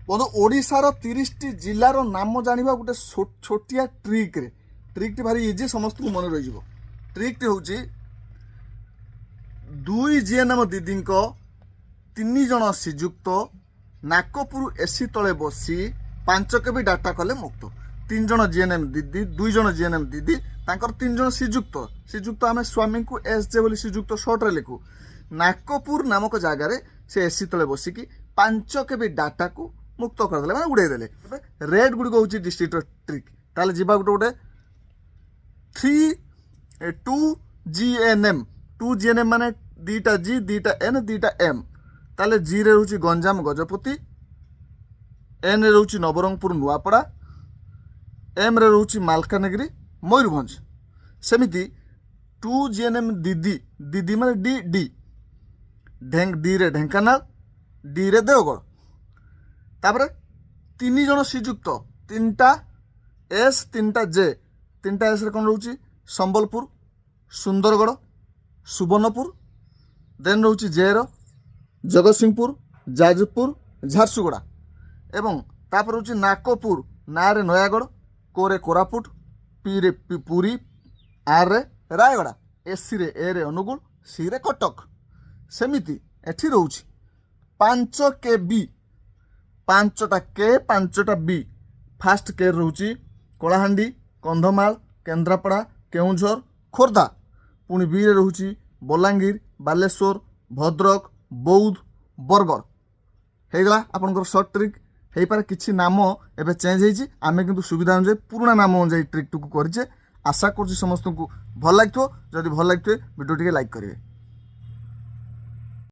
বন্ধু ওড়িশার 30টি জেলার নাম জাঁয়া গোটে ছোটিয়া ট্রিক্রে ট্রিকটি ভারি ইজি সমস্ত মনে রয়েছে। ট্রিকটি হচ্ছে 2 জিএনএম দিদিঙ্ক 3 জন শ্রীযুক্ত নাকପୁର এসি তলে বসি 5 কেবি ডাটা কলে মুক্ত। 3 জন জিএনএম দিদি 2 জন জিএনএম দিদি তাঁকর 3 জন শ্রীযুক্ত শ্রীযুক্ত আমি স্বামী को एस जे बोली श्रीजुक्त सर्ट्रे लिखु। नाकपुर नामक जगार से एसी तले बसिकी 5 केबी डाटा को मुक्त करदे मैंने उड़ेदेले। रेड गुड़िक हूँ डिस्ट्रिक्ट ट्रिक ताले जी गोटे गोटे 2 GNM 2 GNM माने 2टा G 2टा N 2टा M ताले जी रे रोची गंजाम गजपति, एन रे रोची नवरंगपुर नुआपड़ा, एम रे रोची मालकानगिरी मयूरभंज। सेमिति 2 GNM दीदी दीदी माने डी डी डी रे ढेंकानाल, डी रे देवगढ़। तापरे 3 जन श्रीजुक्त 3टा एस 3टा जे 3टा एस रे कौन रोची संबलपुर, सुंदरगढ़, सुवर्णपुर। देन रोची जे रो जगतसिंहपुर, जाजपुर, झारसुगुड़ा। एवं तापर रोची नाकपुर ना रे नयागढ़, को रे कोरापुट, पी रे पुरी, आर रे रायगड़ा, एस सी रे ए रे अनुगुल, सी रे कटक। सेमिति एठी रोची 5 केबी 5टा के 5टा बी। फास्ट के रोची कलाहांडी, कंधमाल, केन्द्रापड़ा, केउझर, खोर्धा। पुणी बी रे रोची बलांगीर, बालेश्वर, भद्रक, बौद्ध, बरगढ़। होगा आपंकर सर्ट ट्रिक हो पारे। किसी नाम एवं चेंज होती आम कि सुविधा अनुसार पुराना नाम अनुसार ट्रिक टू करें। आशा कर समस्त को भल लगे। जदि भल लगे वीडियो टी लाइक करेंगे।